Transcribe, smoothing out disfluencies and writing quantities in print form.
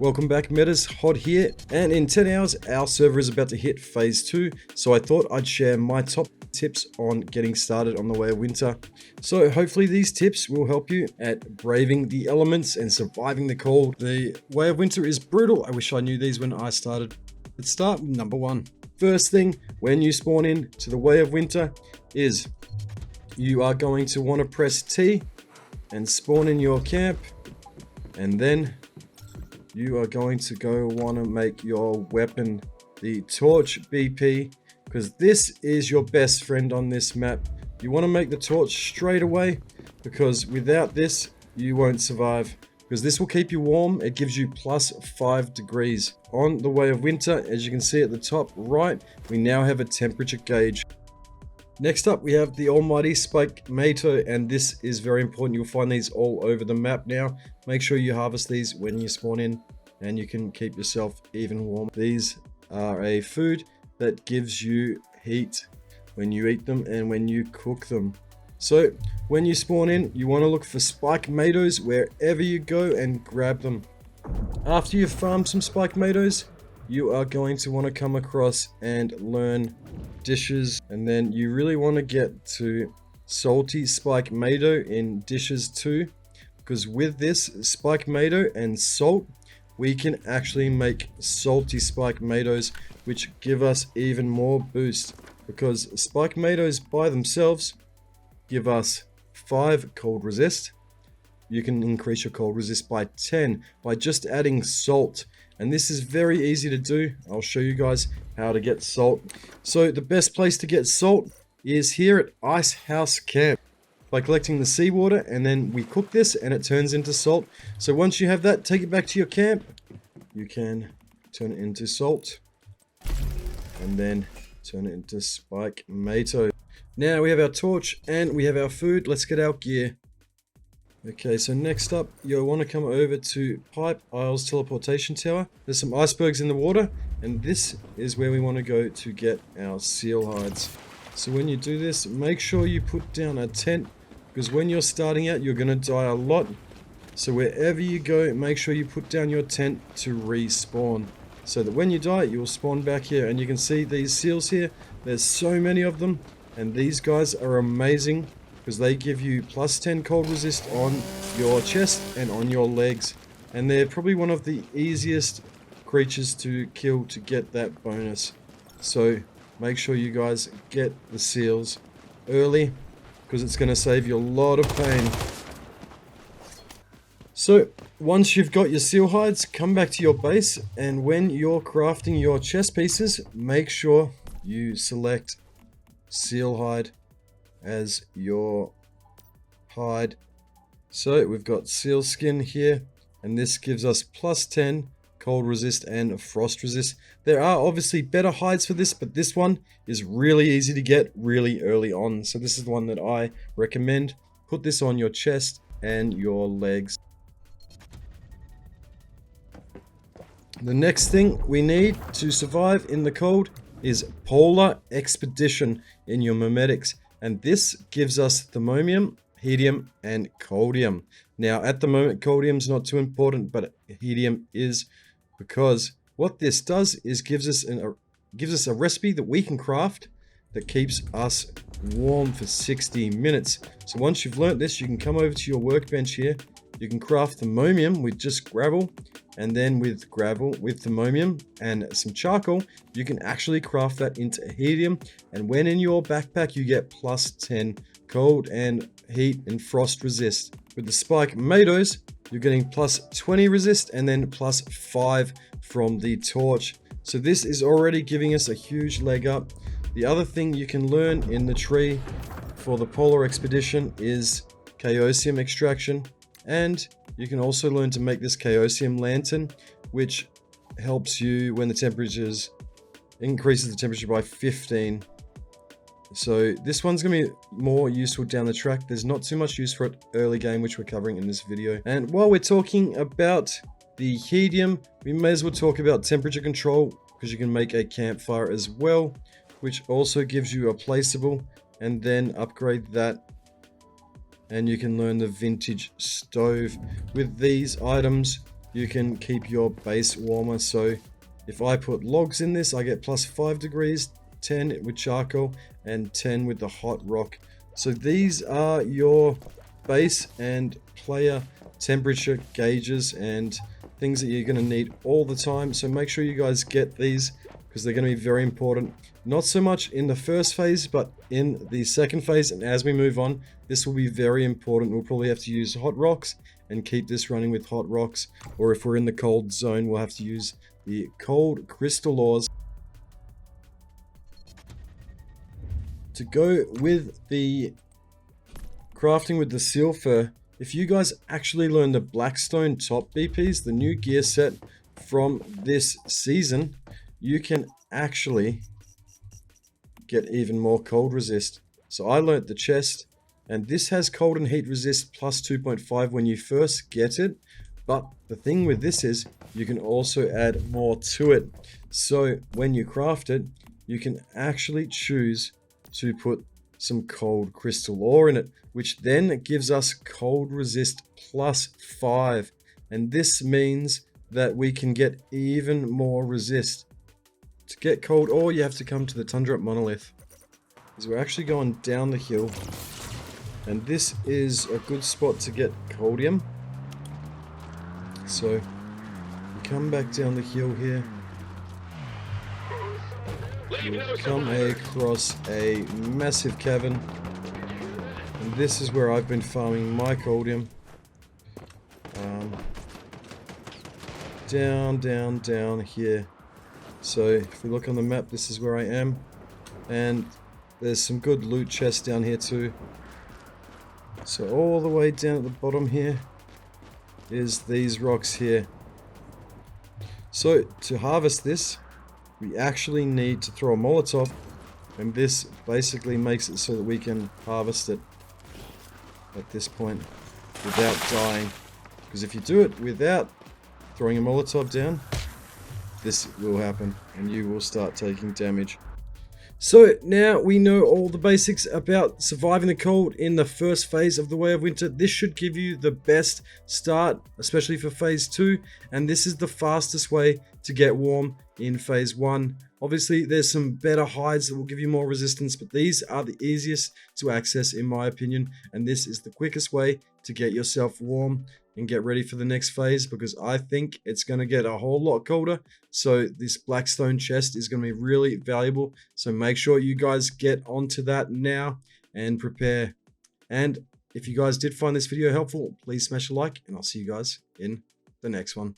Welcome back, Metas. H.O.D here, and in 10 hours our server is about to hit phase 2, so I thought I'd share my top tips on getting started on the Way of Winter. So hopefully these tips will help you at braving the elements and surviving the cold. The Way of Winter is brutal. I wish I knew these when I started. Let's start with number 1. First thing, when you spawn in to the Way of Winter is you are going to want to press T and spawn in your camp, and then you are going to want to make your weapon the torch BP, because this is your best friend on this map. You want to make the torch straight away, because without this you won't survive, because this will keep you warm. It gives you plus 5 degrees. On the Way of Winter, as you can see at the top right, we now have a temperature gauge. Next up, we have the almighty spike tomato, and this is very important. You'll find these all over the map now. Make sure you harvest these when you spawn in, and you can keep yourself even warm. These are a food that gives you heat when you eat them and when you cook them. So when you spawn in, you want to look for spike tomatoes wherever you go and grab them. After you've farmed some spike tomatoes, you are going to want to come across and learn dishes, and then you really want to get to salty spike tomato in dishes 2, because with this spike tomato and salt, we can actually make salty spike tomatoes, which give us even more boost, because spike tomatoes by themselves give us 5 cold resist. You can increase your cold resist by 10 by just adding salt, and this is very easy to do. I'll show you guys how to get salt. So the best place to get salt is here at Ice House Camp, by collecting the seawater, and then we cook this and it turns into salt. So once you have that, take it back to your camp. You can turn it into salt and then turn it into spike tomato. Now we have our torch and we have our food. Let's get our gear. Okay, so next up, you'll want to come over to Pipe Isles Teleportation Tower. There's some icebergs in the water, and this is where we want to go to get our seal hides. So when you do this, make sure you put down a tent, because when you're starting out, you're going to die a lot. So wherever you go, make sure you put down your tent to respawn, so that when you die, you'll spawn back here. And you can see these seals here. There's so many of them, and these guys are amazing, because they give you plus 10 cold resist on your chest and on your legs. And they're probably one of the easiest creatures to kill to get that bonus. So make sure you guys get the seals early, because it's going to save you a lot of pain. So once you've got your seal hides, come back to your base, and when you're crafting your chest pieces, make sure you select seal hide as your hide. So we've got seal skin here, and this gives us plus 10 cold resist and frost resist. There are obviously better hides for this, but this one is really easy to get really early on. So this is the one that I recommend. Put this on your chest and your legs. The next thing we need to survive in the cold is Polar Expedition in your memetics. And this gives us thermomium, hedium, and coldium. Now, at the moment, coldium's not too important, but hedium is, because what this does is gives us a recipe that we can craft that keeps us warm for 60 minutes. So once you've learnt this, you can come over to your workbench here. You can craft thermomium with just gravel, and then with gravel, with thermomium and some charcoal, you can actually craft that into helium. And when in your backpack, you get plus 10 cold and heat and frost resist. With the spike tomatoes, you're getting plus 20 resist and then plus 5 from the torch. So this is already giving us a huge leg up. The other thing you can learn in the tree for the Polar Expedition is chaosium extraction. And you can also learn to make this chaosium lantern, which helps you when the temperatures increases the temperature by 15. So this one's going to be more useful down the track. There's not too much use for it early game, which we're covering in this video. And while we're talking about the helium, we may as well talk about temperature control, because you can make a campfire as well, which also gives you a placeable, and then upgrade that and you can learn the vintage stove. With these items, you can keep your base warmer. So if I put logs in this, I get plus 5 degrees, 10 with charcoal, and 10 with the hot rock. So these are your base and player temperature gauges and things that you're going to need all the time. So make sure you guys get these because they're going to be very important. Not so much in the first phase, but in the second phase. And as we move on, this will be very important. We'll probably have to use hot rocks and keep this running with hot rocks. Or if we're in the cold zone, we'll have to use the cold crystal ores. To go with the crafting with the silver, if you guys actually learn the Blackstone top BPs, the new gear set from this season, you can actually get even more cold resist. So I learned the chest, and this has cold and heat resist plus 2.5 when you first get it. But the thing with this is you can also add more to it. So when you craft it, you can actually choose to put some cold crystal ore in it, which then gives us cold resist plus 5. And this means that we can get even more resist. To get cold ore, you have to come to the Tundra Monolith, because we're actually going down the hill. And this is a good spot to get coldium. So, you come back down the hill here. You'll come across a massive cavern. And this is where I've been farming my coldium. Down here. So, if we look on the map, this is where I am. And there's some good loot chests down here too. So all the way down at the bottom here is these rocks here. So to harvest this, we actually need to throw a Molotov, and this basically makes it so that we can harvest it at this point without dying. Because if you do it without throwing a Molotov down, this will happen and you will start taking damage. So now we know all the basics about surviving the cold in the first phase of the Way of Winter. This should give you the best start, especially for phase 2. And this is the fastest way to get warm in phase 1. Obviously, there's some better hides that will give you more resistance, but these are the easiest to access in my opinion. And this is the quickest way to get yourself warm and get ready for the next phase, because I think it's going to get a whole lot colder. So this Blackstone chest is going to be really valuable. So make sure you guys get onto that now and prepare. And if you guys did find this video helpful, please smash a like, and I'll see you guys in the next one.